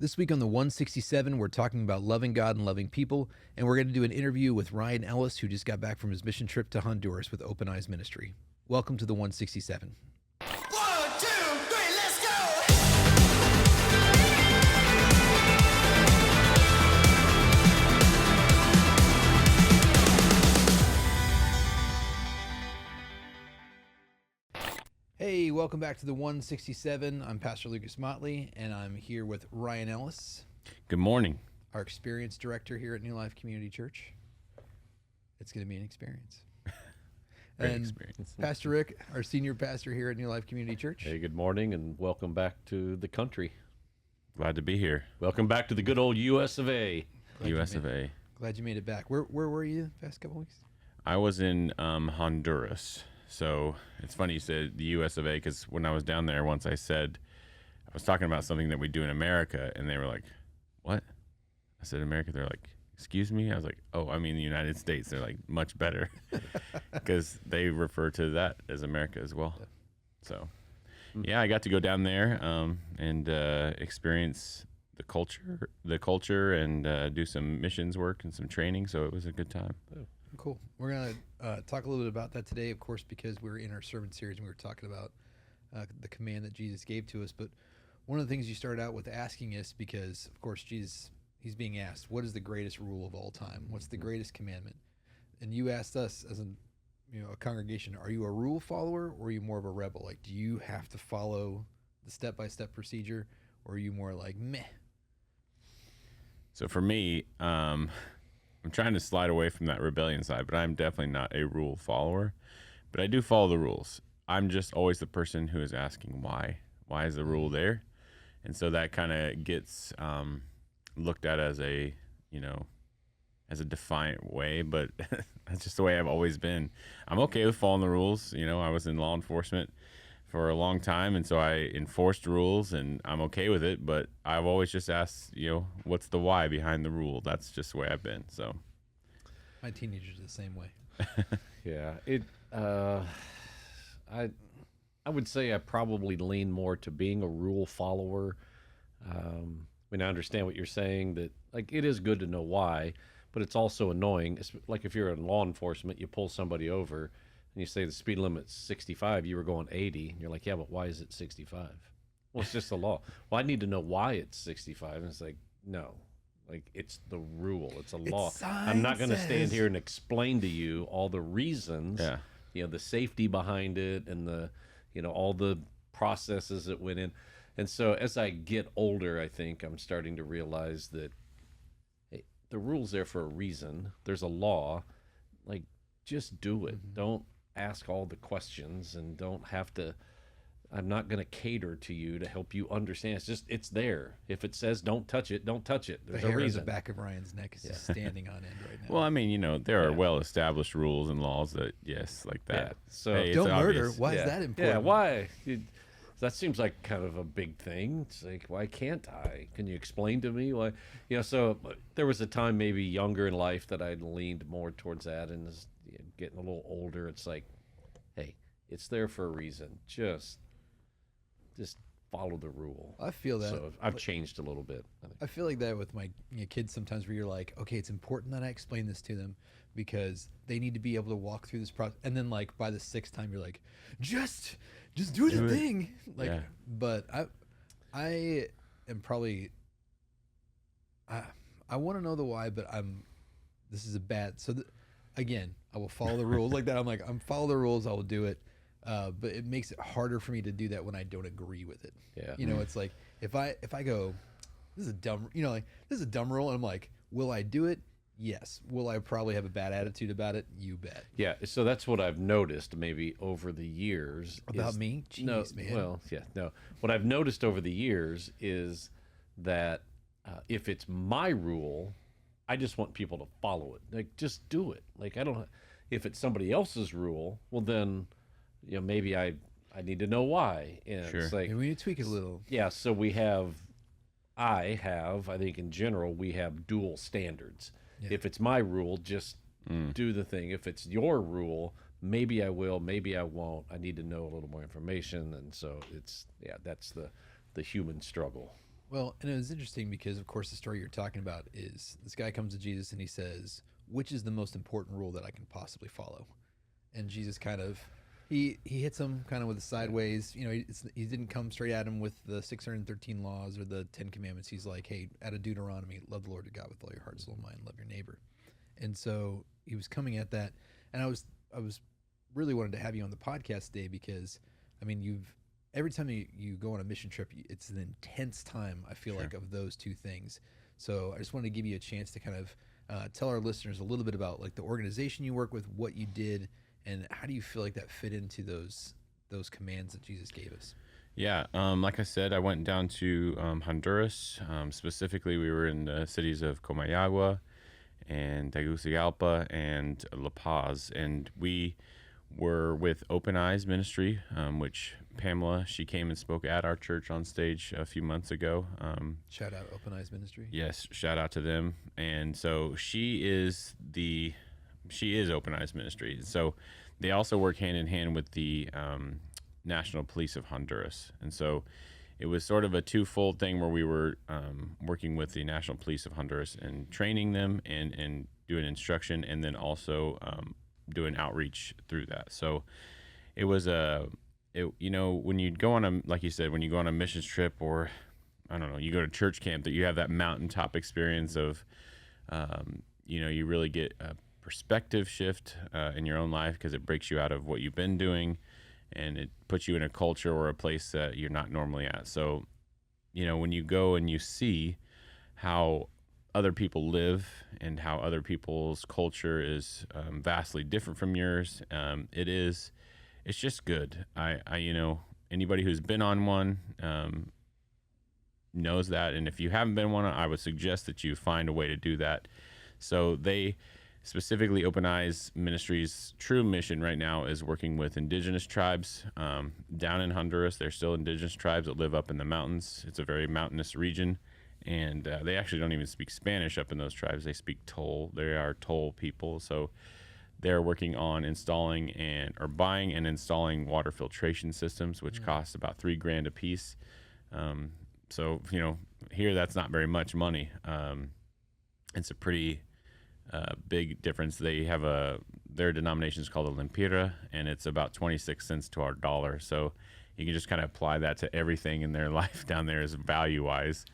This week on the 167, we're talking about loving God and loving people, and we're going to do an interview with Ryan Ellis, who just got back from his mission trip to Honduras with Open Eyes Ministry. Welcome to the 167. 1, 2, 3, let's go! Hey, welcome back to the 167. I'm Pastor Lucas Motley, and I'm here with Ryan Ellis, Good morning. our experience director here at New Life Community Church. It's going to be an experience. Great And experience. Pastor Rick, our senior pastor here at New Life Community Church. Hey, good morning and welcome back to the country. Glad to be here. Welcome back to the good old US of A. Glad you US made- of A. Glad you made it back. Where were you the past couple weeks? I was in Honduras. So it's funny you said the US of A because when I was down there once I was talking about something that we do in America and they were like, what? I said America. They're like, excuse me? I was like, oh, I mean the United States. They're like, much better because they refer to that as America as well. So yeah, I got to go down there and experience the culture and do some missions work and some training. So it was a good time. Cool. We're going to talk a little bit about that today, of course, because we're in our sermon series and we were talking about the command that Jesus gave to us. But one of the things you started out with asking us, because, of course, Jesus, he's being asked, what is the greatest rule of all time? What's the greatest commandment? And you asked us as a congregation, are you a rule follower or are you more of a rebel? Like, do you have to follow the step-by-step procedure or are you more like, meh? So for me, I'm trying to slide away from that rebellion side, but I'm definitely not a rule follower. But I do follow the rules. I'm just always the person who is asking why. Why is the rule there? And so that kind of gets looked at as a defiant way, but that's just the way I've always been. I'm okay with following the rules. I was in law enforcement for a long time, and so I enforced rules, and I'm okay with it. But I've always just asked, what's the why behind the rule? That's just the way I've been. So My teenagers are the same way. Yeah, I would say I probably lean more to being a rule follower. I mean, I understand what you're saying, that like it is good to know why, but it's also annoying. It's like if you're in law enforcement, you pull somebody over and you say the speed limit's 65, you were going 80, and you're like, yeah, but why is it 65? Well, it's just the law. Well, I need to know why it's 65. And it's like, no, like it's the rule. It's a law. I'm not going to stand here and explain to you all the reasons, the safety behind it and all the processes that went in. And so as I get older, I think I'm starting to realize that, hey, the rule's there for a reason. There's a law. Like, just do it. Mm-hmm. Don't ask all the questions and don't have to. I'm not going to cater to you to help you understand. It's there. If it says don't touch it, don't touch it. There's The a hair on reason. the back of Ryan's neck is just standing on end right now. well, I mean, there are well-established rules and laws that like that. Yeah. So Hey, it's don't murder. obvious. Why is Yeah. that important? Yeah, why? That seems like kind of a big thing. It's like, why can't I? Can you explain to me why? So there was a time maybe younger in life that I leaned more towards that, and as getting a little older, it's like, hey, it's there for a reason. Just follow the rule. I feel that. So I've changed a little bit, I think. I feel like that with my kids sometimes, where you're like, okay, it's important that I explain this to them because they need to be able to walk through this process. And then, like, by the sixth time, you're like, just do the thing. Like, Yeah. but I am probably, I want to know the why, but this is a bad. So again, I will follow the rules like that. I'm follow the rules. I will do it. But it makes it harder for me to do that when I don't agree with it. Yeah. It's like if I go, this is a dumb, this is a dumb rule, and I'm like, will I do it? Yes. Will I probably have a bad attitude about it? You bet. Yeah, so that's what I've noticed maybe over the years. About is- me? Jeez, no, man. Well, yeah, no. What I've noticed over the years is that if it's my rule, I just want people to follow it. Like, just do it. Like, I don't. If it's somebody else's rule, well, then, maybe I need to know why. And Sure. it's like, Maybe we need to tweak it a little. yeah. So I think in general, we have dual standards. Yeah. If it's my rule, just do the thing. If it's your rule, maybe I will, maybe I won't. I need to know a little more information. And so that's the human struggle. Well, and it was interesting because, of course, the story you're talking about is this guy comes to Jesus and he says, "Which is the most important rule that I can possibly follow?" And Jesus kind of he hits him kind of with a sideways. He didn't come straight at him with the 613 laws or the 10 commandments. He's like, "Hey, out of Deuteronomy, love the Lord your God with all your heart, soul, mind, love your neighbor." And so he was coming at that, and I was really wanted to have you on the podcast today because, I mean, every time you go on a mission trip, it's an intense time, I feel like, of those two things. So I just wanted to give you a chance to kind of tell our listeners a little bit about like the organization you work with, what you did, and how do you feel like that fit into those commands that Jesus gave us. Yeah, like I said, I went down to Honduras. Specifically, we were in the cities of Comayagua and Tegucigalpa and La Paz, and we were with Open Eyes Ministry, which Pamela, she came and spoke at our church on stage a few months ago. Shout out Open Eyes Ministry. Yes, shout out to them. And so she is Open Eyes Ministry. So they also work hand in hand with the National Police of Honduras. And so it was sort of a twofold thing where we were working with the National Police of Honduras and training them and doing instruction, and then also doing outreach through that. So it was when you go on like you said, when you go on a missions trip, or I don't know, you go to church camp, that you have that mountaintop experience of, you really get a perspective shift in your own life, because it breaks you out of what you've been doing, and it puts you in a culture or a place that you're not normally at. So, when you go and you see how other people live and how other people's culture is vastly different from yours, it's just good. Anybody who's been on one knows that, and if you haven't been one, I would suggest that you find a way to do that. So they specifically, Open Eyes Ministries' true mission right now is working with indigenous tribes down in Honduras. They're still indigenous tribes that live up in the mountains. It's a very mountainous region, and they actually don't even speak Spanish up in those tribes. They speak Tol. They are Tol people. So they're working on buying and installing water filtration systems, which cost about $3,000 a piece. So here that's not very much money. It's a pretty big difference. They have their denomination is called a Lempira, and it's about 26 cents to our dollar. So you can just kind of apply that to everything in their life down there, as value wise.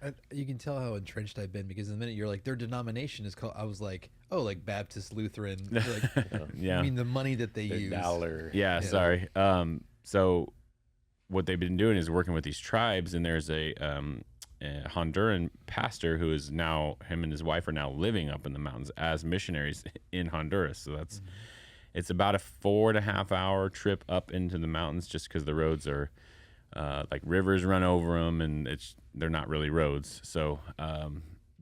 Right. You can tell how entrenched I've been, because the minute you're like, their denomination is called, I was like, oh, like Baptist, Lutheran. Like, Yeah. I mean, the money that they Their use. dollar. Yeah, sorry. So what they've been doing is working with these tribes, and there's a Honduran pastor who is now, him and his wife are now living up in the mountains as missionaries in Honduras. So that's it's about a 4.5 hour trip up into the mountains, just because the roads are like rivers run over them, and they're not really roads. So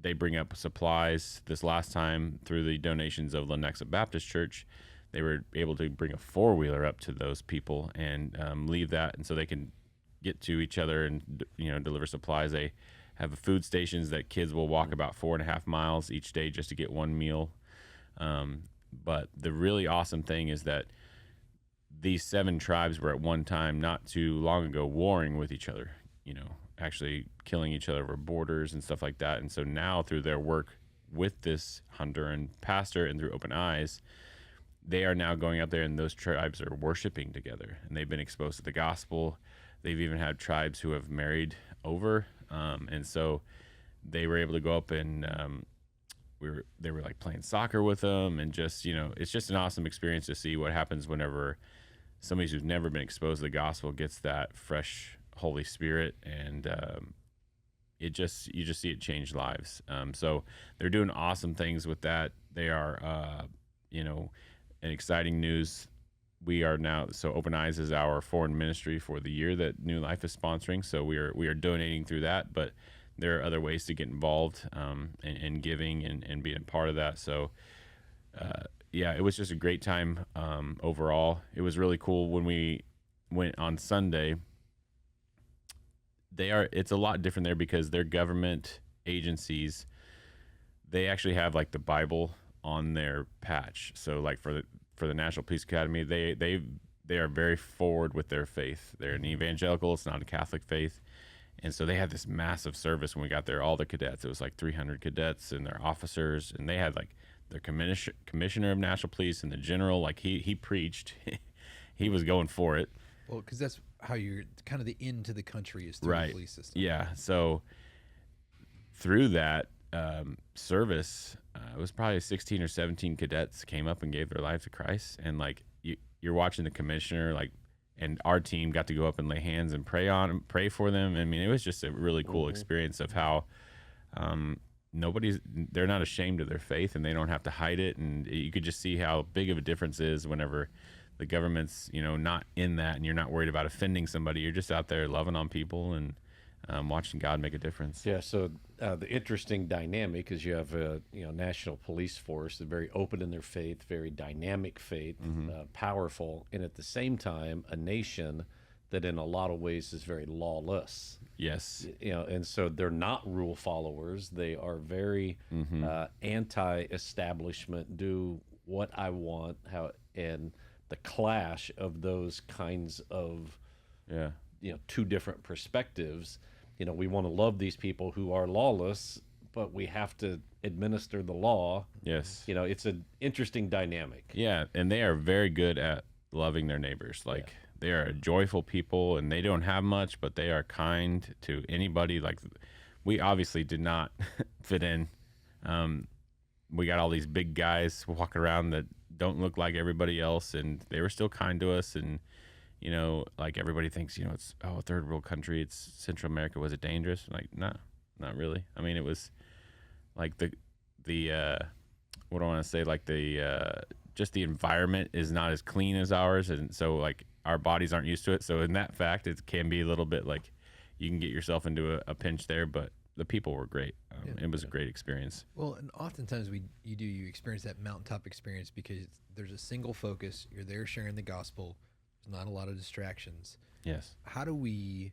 they bring up supplies. This last time, through the donations of Lenexa Baptist Church, they were able to bring a 4-wheeler up to those people and leave that, and so they can get to each other and deliver supplies. They have food stations that kids will walk about 4.5 miles each day just to get one meal. But the really awesome thing is that these 7 tribes were at one time, not too long ago, warring with each other, actually killing each other over borders and stuff like that. And so now, through their work with this Honduran pastor and through Open Eyes, they are now going out there, and those tribes are worshiping together, and they've been exposed to the gospel. They've even had tribes who have married over, and so they were able to go up and they were like playing soccer with them, and just it's just an awesome experience to see what happens whenever somebody who's never been exposed to the gospel gets that fresh Holy Spirit, and you just see it change lives. So they're doing awesome things with that. They are an exciting news. We are now, so Open Eyes is our foreign ministry for the year that New Life is sponsoring. So we are donating through that, but there are other ways to get involved in giving and being a part of that. So it was just a great time overall. It was really cool when we went on Sunday. It's a lot different there, because their government agencies, they actually have like the Bible on their patch. So like for the National Police Academy, they are very forward with their faith. They're an evangelical, it's not a Catholic faith, And so they had this massive service when we got there. All the cadets, it was like 300 cadets and their officers, and they had like their commissioner of national police and the general. Like he preached, he was going for it. Well, because that's how you're kind of the end to the country is through the police system. Yeah. So through that service, it was probably 16 or 17 cadets came up and gave their life to Christ. And like you're watching the commissioner, like, and our team got to go up and lay hands and pray for them. I mean, it was just a really cool experience of how they're not ashamed of their faith, and they don't have to hide it. And you could just see how big of a difference is whenever the government's, not in that, and you're not worried about offending somebody. You're just out there loving on people and watching God make a difference. Yeah. So the interesting dynamic is you have a national police force, that's very open in their faith, very dynamic faith, powerful, and at the same time a nation that in a lot of ways is very lawless. Yes. And so they're not rule followers. They are very anti-establishment, do what I want, and the clash of those kinds of two different perspectives. We want to love these people who are lawless, but we have to administer the law. Yes. It's an interesting dynamic. Yeah, and they are very good at loving their neighbors. Like they are a joyful people, and they don't have much, but they are kind to anybody. Like we obviously did not fit in. We got all these big guys walking around that don't look like everybody else, and they were still kind to us. And like everybody thinks, it's a third world country, it's Central America. Was it dangerous? Like, no, not really. I mean, it was like the what do I want to say? Like just the environment is not as clean as ours, and so like our bodies aren't used to it. So in that fact, it can be a little bit like you can get yourself into a pinch there, but the people were great. It was a great experience. Well, and oftentimes you experience that mountaintop experience because there's a single focus. You're there sharing the gospel. There's not a lot of distractions. Yes. How do we?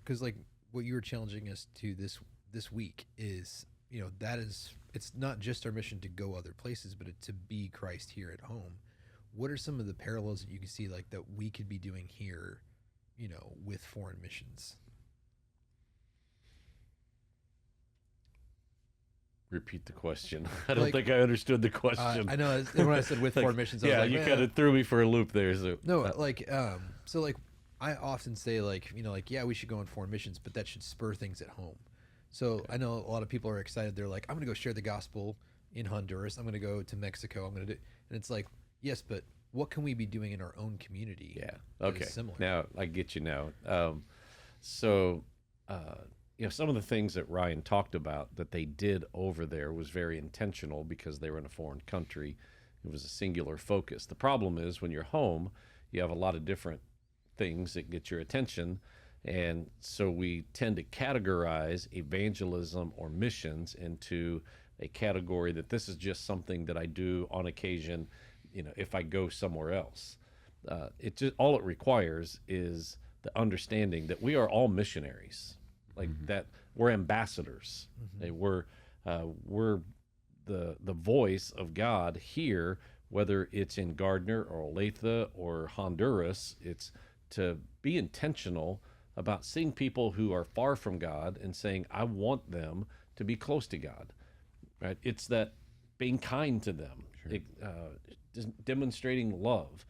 Because like what you were challenging us to this week is, it's not just our mission to go other places, but to be Christ here at home. What are some of the parallels that you can see like that we could be doing here, with foreign missions? Repeat the question. I don't think I understood the question. I know when I said with foreign missions, I was like, you kind of threw me for a loop there. So no, so like I often say yeah, we should go on foreign missions, but that should spur things at home. So I know a lot of people are excited. They're like, I'm going to go share the gospel in Honduras. I'm going to go to Mexico. I'm going to do, and it's like, yes, but what can we be doing in our own community? Yeah. that Okay. is similar? Now I get you now. Some of the things that Ryan talked about that they did over there was very intentional because they were in a foreign country. It was a singular focus. The problem is when you're home, you have a lot of different things that get your attention. And so we tend to categorize evangelism or missions into a category that this is just something that I do on occasion, if I go somewhere else. All it requires is the understanding that we are all missionaries. Like that, we're ambassadors. We're the voice of God here, whether it's in Gardner or Olathe or Honduras. It's to be intentional about seeing people who are far from God and saying, I want them to be close to God. Right? It's that being kind to them, demonstrating love.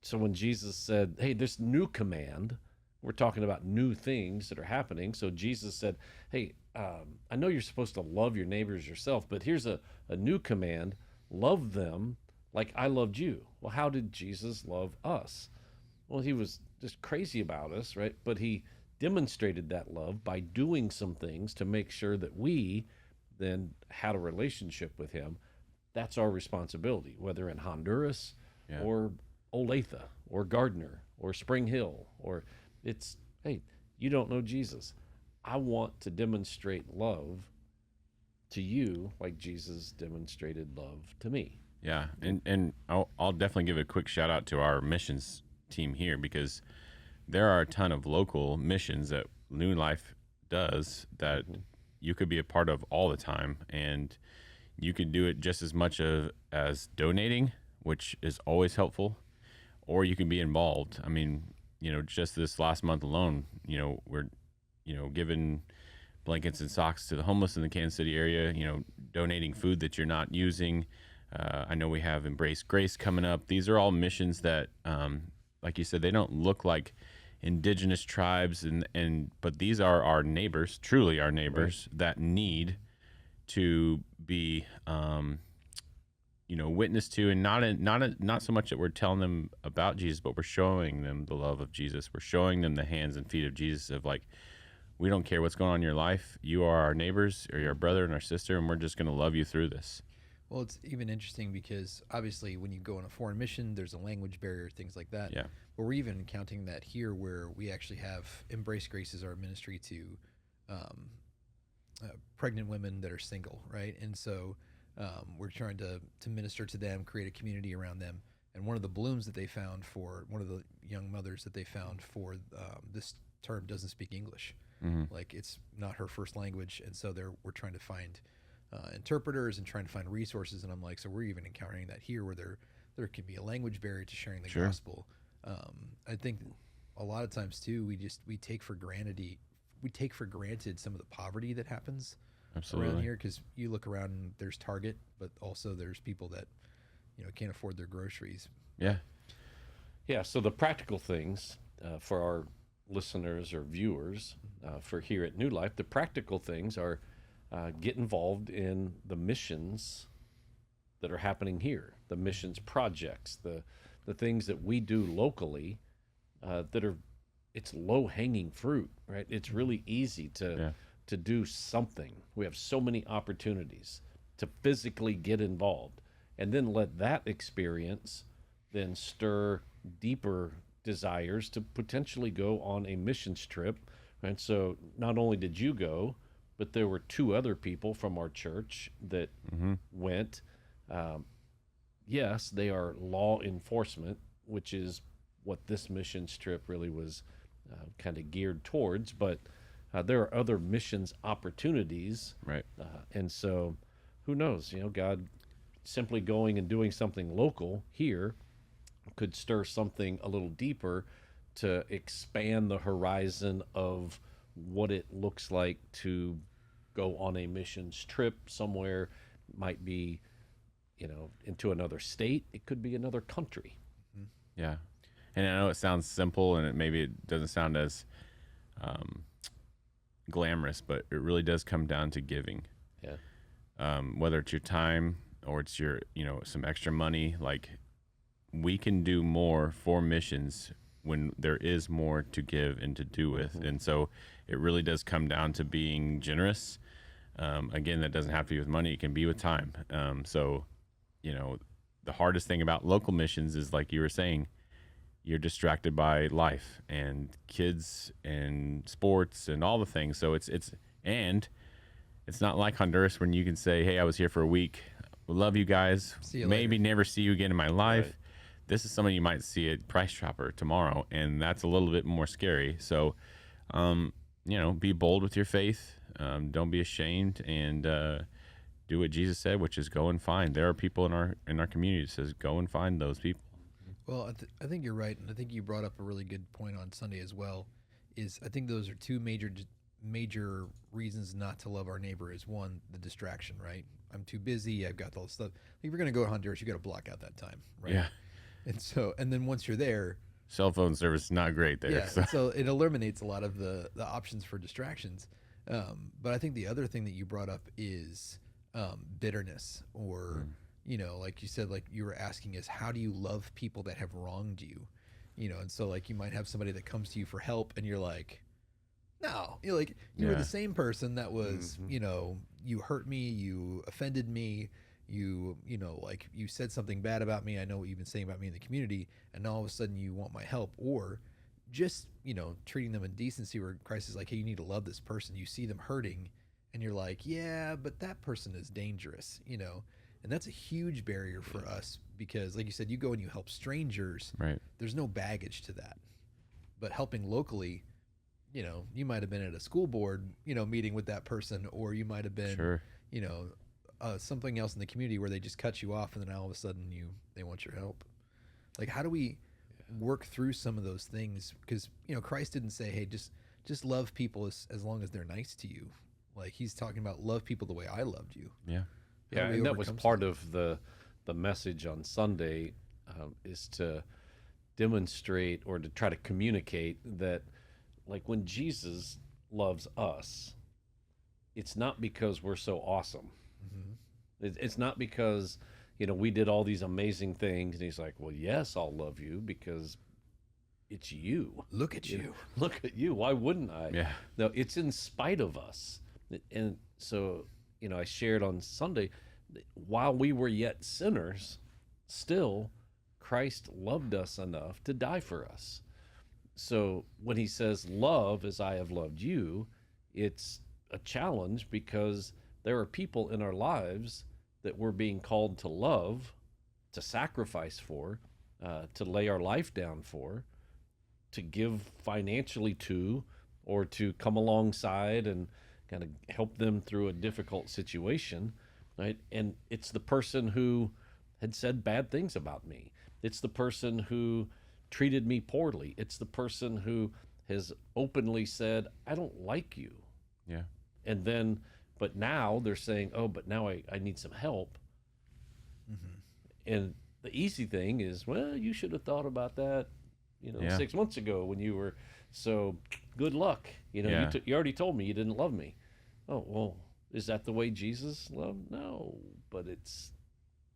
So when Jesus said, hey, this new command, we're talking about new things that are happening. So Jesus said, hey, I know you're supposed to love your neighbors yourself, but here's a new command. Love them like I loved you. Well, how did Jesus love us? Well, he was just crazy about us, right? But he demonstrated that love by doing some things to make sure that we then had a relationship with him. That's our responsibility, whether in Honduras or Olathe or Gardner or Spring Hill, or it's, hey, you don't know Jesus. I want to demonstrate love to you like Jesus demonstrated love to me. Yeah, and I'll definitely give a quick shout out to our missions team here, because there are a ton of local missions that New Life does that you could be a part of all the time, and you could do it just as much as donating, which is always helpful, or you can be involved. I mean, just this last month alone, we're giving blankets and socks to the homeless in the Kansas City area, donating food that you're not using. I know we have Embrace Grace coming up. These are all missions that, like you said, they don't look like indigenous tribes, but these are our neighbors, truly our neighbors, that need to be, witnessed to, and not so much that we're telling them about Jesus, but we're showing them the love of Jesus. We're showing them the hands and feet of Jesus, of like, we don't care what's going on in your life. You are our neighbors, or your brother and our sister, and we're just going to love you through this. Well, it's even interesting because obviously when you go on a foreign mission, there's a language barrier, things like that. Yeah. But we're even counting that here, where we actually have Embrace Grace as our ministry to pregnant women that are single, right? And so we're trying to minister to them, create a community around them. And one of the blooms that they found for one of the young mothers that they found for this term doesn't speak English. Mm-hmm. Like, it's not her first language, and so we're trying to find interpreters and trying to find resources. And I'm like, so we're even encountering that here, where there can be a language barrier to sharing the Sure. gospel. I think a lot of times too, we take for granted some of the poverty that happens Absolutely. around here, because you look around and there's Target, but also there's people that can't afford their groceries. Yeah. Yeah, so the practical things for our listeners or viewers for here at New Life, the practical things are get involved in the missions that are happening here, the missions projects, the things that we do locally it's low-hanging fruit, right? It's really easy to do something. We have so many opportunities to physically get involved, and then let that experience then stir deeper desires to potentially go on a missions trip, right? So not only did you go, but there were 2 other people from our church that went. Yes, they are law enforcement, which is what this missions trip really was kind of geared towards, but there are other missions opportunities. Right. And so who knows, God simply going and doing something local here could stir something a little deeper to expand the horizon of what it looks like to go on a missions trip somewhere. Might be, into another state. It could be another country. Yeah. And I know it sounds simple, and maybe it doesn't sound as glamorous, but it really does come down to giving. Yeah. Whether it's your time or it's your, some extra money, like, we can do more for missions when there is more to give and to do with. And so it really does come down to being generous. Again, that doesn't have to be with money. It can be with time. So, the hardest thing about local missions is, like you were saying, you're distracted by life and kids and sports and all the things. So it's not like Honduras when you can say, hey, I was here for a week. Love you guys. See you Maybe later. never see you again in my life. Right. This is somebody you might see at Price Chopper tomorrow, and that's a little bit more scary. So, be bold with your faith. Don't be ashamed, and do what Jesus said, which is go and find. There are people in our community that says go and find those people. Well, I think you're right, and I think you brought up a really good point on Sunday as well. Is I think those are 2 major reasons not to love our neighbor. Is one, the distraction, right? I'm too busy. I've got all this stuff. If you're going to go to Honduras, you got to block out that time, right? Yeah. And then once you're there, Cell phone service is not great there. yeah, So. so it eliminates a lot of the options for distractions. But I think the other thing that you brought up is bitterness, or like you said, like you were asking is, how do you love people that have wronged you? And so, like, you might have somebody that comes to you for help, and you're like, no, you were Yeah. the same person that was, you hurt me, you offended me, you said something bad about me. I know what you've been saying about me in the community, and now all of a sudden you want my help. Or just, treating them in decency, where Christ is like, hey, you need to love this person. You see them hurting, and you're like, yeah, but that person is dangerous, and that's a huge barrier for us, because like you said, you go and you help strangers. Right. There's no baggage to that. But helping locally, you might have been at a school board, meeting with that person, or you might have been, Sure. Something else in the community where they just cut you off, and then all of a sudden they want your help. Like, how do we work through some of those things? Because Christ didn't say, hey, just just love people as long as they're nice to you. Like he's talking about love people the way I loved you. Yeah. Yeah, How do we and that was overcome part stuff? of the message on Sunday, is to demonstrate or to try to communicate that, like when Jesus loves us, it's not because we're so awesome. It's not because we did all these amazing things, and he's like, well, yes, I'll love you because it's you. Look at you. Look at you. Why wouldn't I? Yeah. No, it's in spite of us. And so, I shared on Sunday, that while we were yet sinners, still Christ loved us enough to die for us. So when he says, love as I have loved you, it's a challenge because there are people in our lives that we're being called to love, to sacrifice for, to lay our life down for, to give financially to, or to come alongside and kind of help them through a difficult situation, right? And it's the person who had said bad things about me. It's the person who treated me poorly. It's the person who has openly said, I don't like you. Yeah. And then, but now they're saying, oh, but now I need some help. And the easy thing is, well, you should have thought about that, Yeah. 6 months ago when you were, so good luck. Yeah. You already told me you didn't love me. Oh, well, is that the way Jesus loved? No, but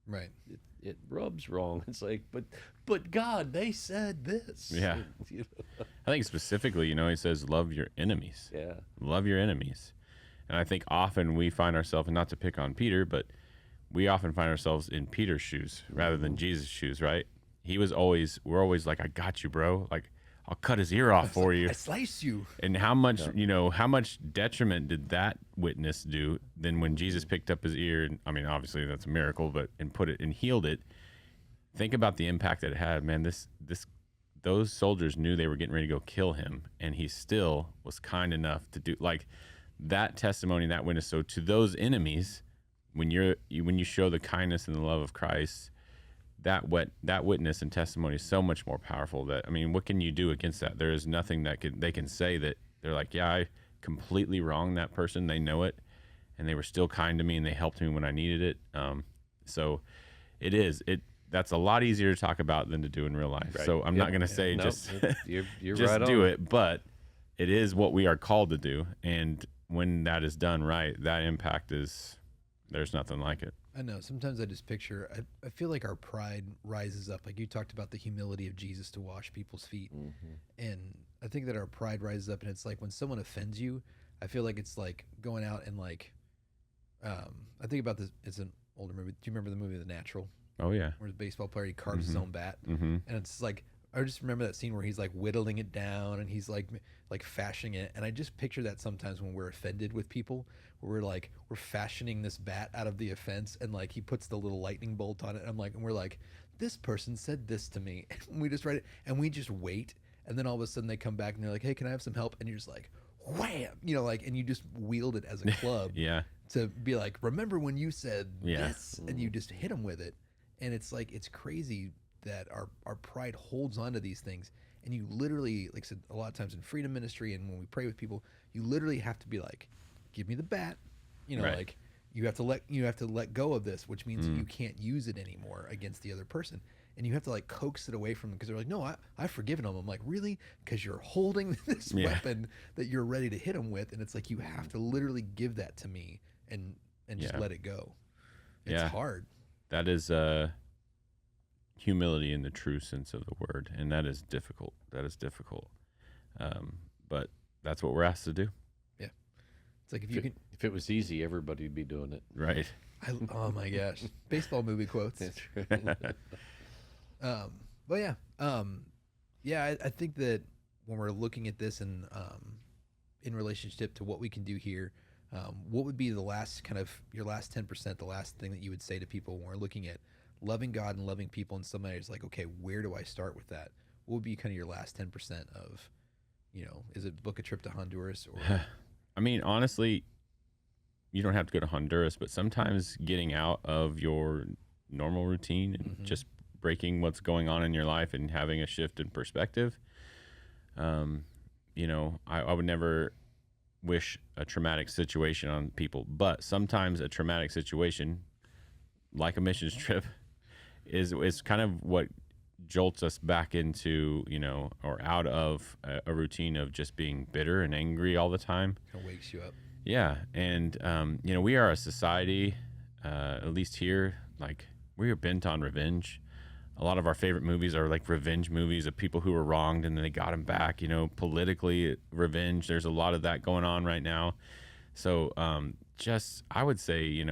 Right. it rubs wrong. It's like, but God, they said this. Yeah. I think specifically, he says, love your enemies. Yeah. Love your enemies. And I think often we find ourselves, and not to pick on Peter, but we often find ourselves in Peter's shoes rather than Jesus' shoes, right? We're always like, I got you, bro. Like, I'll cut his ear off for you. I slice you. And how much, how much detriment did that witness do than when Jesus picked up his ear? And I mean, obviously that's a miracle, but and put it and healed it. Think about the impact that it had, man. Those soldiers knew they were getting ready to go kill him, and he still was kind enough to do like that testimony, that witness. So to those enemies, when you show the kindness and the love of Christ, that witness and testimony is so much more powerful. That, I mean, what can you do against that? There is nothing that they can say that they're like, yeah, I completely wronged that person. They know it, and they were still kind to me, and they helped me when I needed it. So that's a lot easier to talk about than to do in real life. Right. So I'm not going to say No, just you're just right do on. it, but it is what we are called to do. And when that is done right, that impact there's nothing like it. I know. Sometimes I just picture, I feel like our pride rises up. Like you talked about the humility of Jesus to wash people's feet. And I think that our pride rises up, and it's like when someone offends you, I feel like it's like going out and like, I think about this, it's an older movie. Do you remember the movie The Natural? Oh yeah. Where the baseball player, he carves his own bat. Mm-hmm. And it's like, I just remember that scene where he's like whittling it down and he's like fashioning it. And I just picture that sometimes when we're offended with people, where we're fashioning this bat out of the offense, and like he puts the little lightning bolt on it. And we're like, this person said this to me. And we just write it and we just wait. And then all of a sudden they come back and they're like, hey, can I have some help? And you're just like, wham, and you just wield it as a club Yeah. to be like, remember when you said Yeah. this, and you just hit them with it. And it's like, it's crazy that our pride holds on to these things. And you literally, like I said, a lot of times in freedom ministry and when we pray with people, you literally have to be like, give me the bat, Right. like you have to let go of this, which means you can't use it anymore against the other person. And you have to like coax it away from them because they're like, no, I've forgiven them. I'm like, really? Because you're holding this weapon that you're ready to hit them with. And it's like, you have to literally give that to me and just let it go. It's hard. That is humility in the true sense of the word, and that is difficult. But that's what we're asked to do. Yeah. It's like If it was easy, everybody'd be doing it. Right. Oh my gosh. Baseball movie quotes. That's right. But yeah. I think that when we're looking at this and in relationship to what we can do here, what would be the last your last 10%, the last thing that you would say to people when we're looking at loving God and loving people, and somebody is like, okay, where do I start with that? What would be kind of your last 10% of, is it book a trip to Honduras or? I mean, honestly, you don't have to go to Honduras, but sometimes getting out of your normal routine and just breaking what's going on in your life and having a shift in perspective I would never wish a traumatic situation on people, but sometimes a traumatic situation, like a missions trip, is kind of what jolts us back into, or out of a routine of just being bitter and angry all the time. Kind of wakes you up. Yeah, and we are a society, at least here, like we are bent on revenge. A lot of our favorite movies are like revenge movies of people who were wronged and then they got them back. Politically, revenge. There's a lot of that going on right now. So, I would say,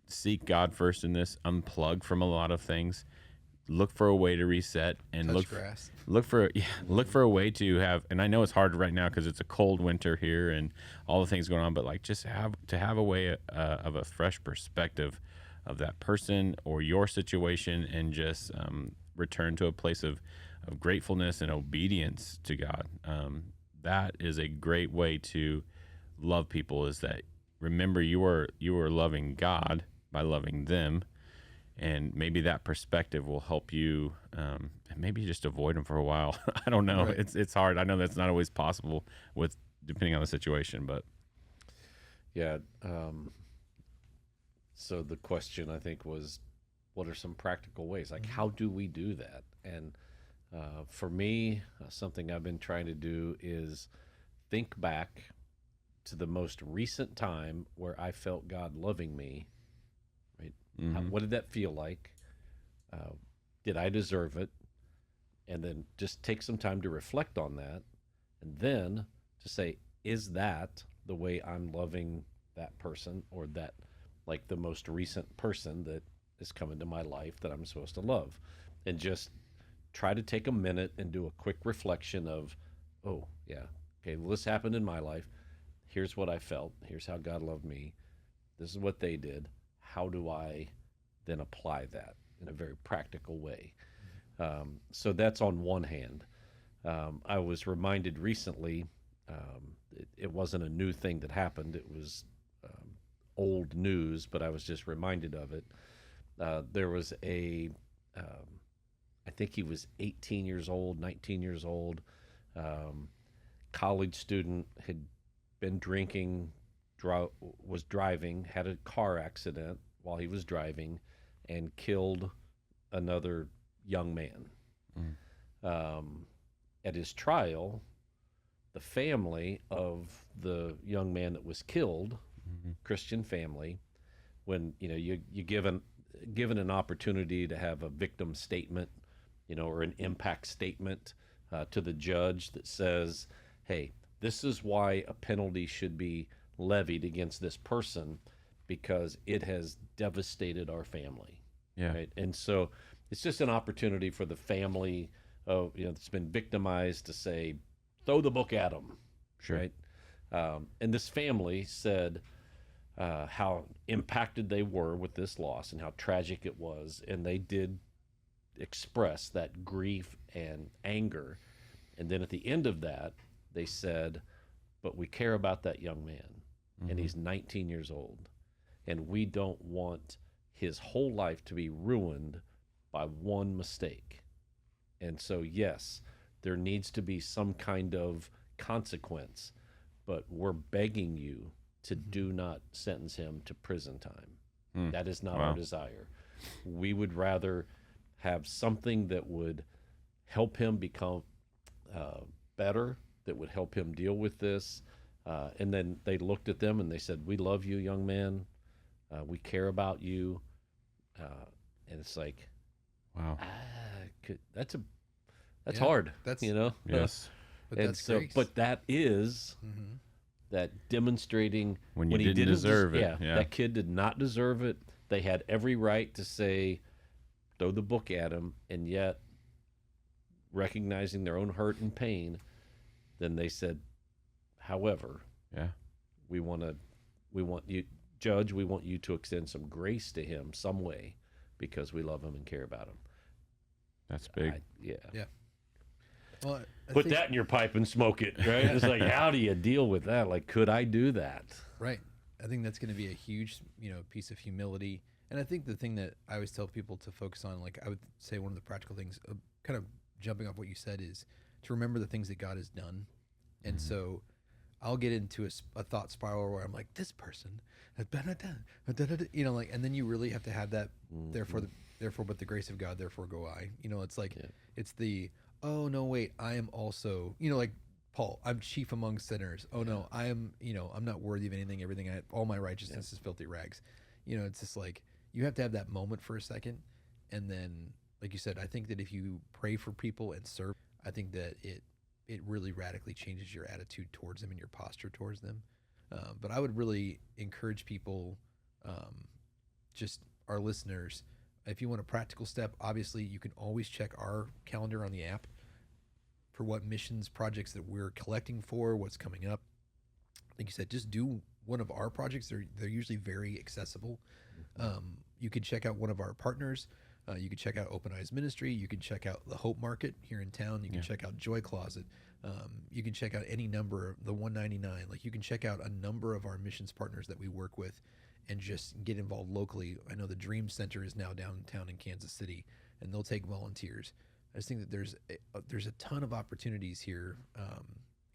seek God first in this. Unplug from a lot of things. Look for a way to reset and Touch grass. look for a way to have. And I know it's hard right now because it's a cold winter here and all the things going on. But like, just have a way of a fresh perspective of that person or your situation, and just return to a place of gratefulness and obedience to God. That is a great way to love people. Is that remember you are loving God by loving them. And maybe that perspective will help you, and maybe just avoid them for a while. I don't know. Right. It's hard. I know that's not always possible depending on the situation, but Yeah. So the question, I think, was, what are some practical ways? Like, how do we do that? And for me, something I've been trying to do is think back to the most recent time where I felt God loving me. Right? What did that feel like? Did I deserve it? And then just take some time to reflect on that, and then to say, is that the way I'm loving that person, or that, like, the most recent person that is coming to my life that I'm supposed to love? And just try to take a minute and do a quick reflection of, oh yeah, okay, well, this happened in my life. Here's what I felt. Here's how God loved me. This is what they did. How do I then apply that in a very practical way? So that's on one hand. I was reminded recently, it wasn't a new thing that happened. It was old news, but I was just reminded of it. There was I think he was 18 years old, 19 years old, college student, had been drinking, was driving, had a car accident while he was driving, and killed another young man. At his trial, the family of the young man that was killed, Christian family, when you given an opportunity to have a victim statement, or an impact statement to the judge that says, hey, this is why a penalty should be levied against this person, because it has devastated our family. yeah, Right. And so it's just an opportunity for the family that's been victimized to say, throw the book at them. sure, Right. And this family said how impacted they were with this loss and how tragic it was. And they did express that grief and anger. And then at the end of that, they said, but we care about that young man, and he's 19 years old, and we don't want his whole life to be ruined by one mistake. And so, yes, there needs to be some kind of consequence, but we're begging you to do not sentence him to prison time. That is not Wow. our desire. We would rather have something that would help him become better, that would help him deal with this. And then they looked at them and they said, we love you, young man. We care about you. And it's like, wow, that's Yeah, hard, that's- yes. But and that's so, grace. but that is that demonstrating When you he didn't deserve it, Yeah, yeah. that kid did not deserve it. They had every right to say, throw the book at him, and yet recognizing their own hurt and pain, then they said, however, Yeah, we want you, Judge, we want you to extend some grace to him some way, because we love him and care about him. that's big. Yeah. Well, I Put think- that in your pipe and smoke it, right? It's like, how do you deal with that? Like, could I do that? Right. I think that's going to be a huge, piece of humility. And I think the thing that I always tell people to focus on, like I would say one of the practical things, kind of jumping off what you said, is to remember the things that God has done. And so I'll get into a thought spiral where I'm like, this person, you know, like, and then you really have to have that, therefore, but the grace of God, therefore go I. You know, it's like, it's the, oh, no, wait, I am also, you know, like Paul, I'm chief among sinners. Oh, no, I am, you know, I'm not worthy of anything, everything, all my righteousness is filthy rags. You know, it's just like, you have to have that moment for a second. And then, like you said, I think that if you pray for people and serve, I think that it really radically changes your attitude towards them and your posture towards them. But I would really encourage people, just our listeners, if you want a practical step, obviously you can always check our calendar on the app for what missions projects that we're collecting for, what's coming up. Like you said, just do one of our projects. They're usually very accessible. You can check out one of our partners. You can check out Open Eyes Ministry. You can check out the Hope Market here in town. You can check out Joy Closet. You can check out any number, the 199. Like, you can check out a number of our missions partners that we work with and just get involved locally. I know the Dream Center is now downtown in Kansas City, and they'll take volunteers. I just think that there's a ton of opportunities here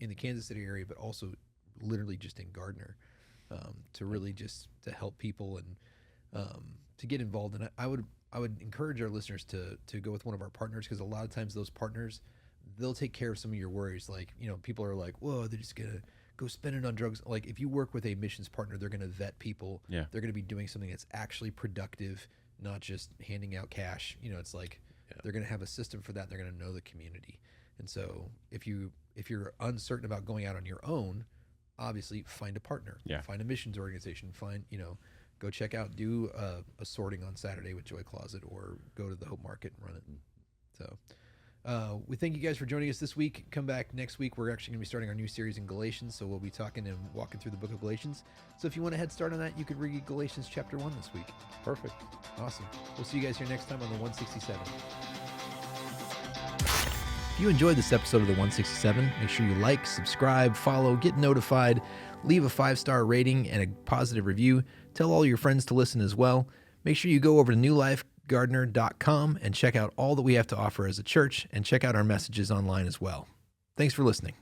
in the Kansas City area, but also literally just in Gardner, to really just to help people and to get involved. And I would encourage our listeners to go with one of our partners, because a lot of times those partners, they'll take care of some of your worries. Like, you know, people are like, whoa, they're just gonna go spend it on drugs. Like, if you work with a missions partner, they're gonna vet people. Yeah. They're gonna be doing something that's actually productive, not just handing out cash. You know, it's like they're gonna have a system for that. They're gonna know the community. And so if you're uncertain about going out on your own, obviously find a partner. Find a missions organization. Go check out, do a sorting on Saturday with Joy Closet, or go to the Hope Market and run it. So we thank you guys for joining us this week. Come back next week. We're actually going to be starting our new series in Galatians, so we'll be talking and walking through the book of Galatians. So if you want a head start on that, you could read Galatians chapter 1 this week. Perfect. Awesome. We'll see you guys here next time on the 167. If you enjoyed this episode of the 167, make sure you like, subscribe, follow, get notified, leave a 5-star rating and a positive review. Tell all your friends to listen as well. Make sure you go over to newlifegardner.com and check out all that we have to offer as a church, and check out our messages online as well. Thanks for listening.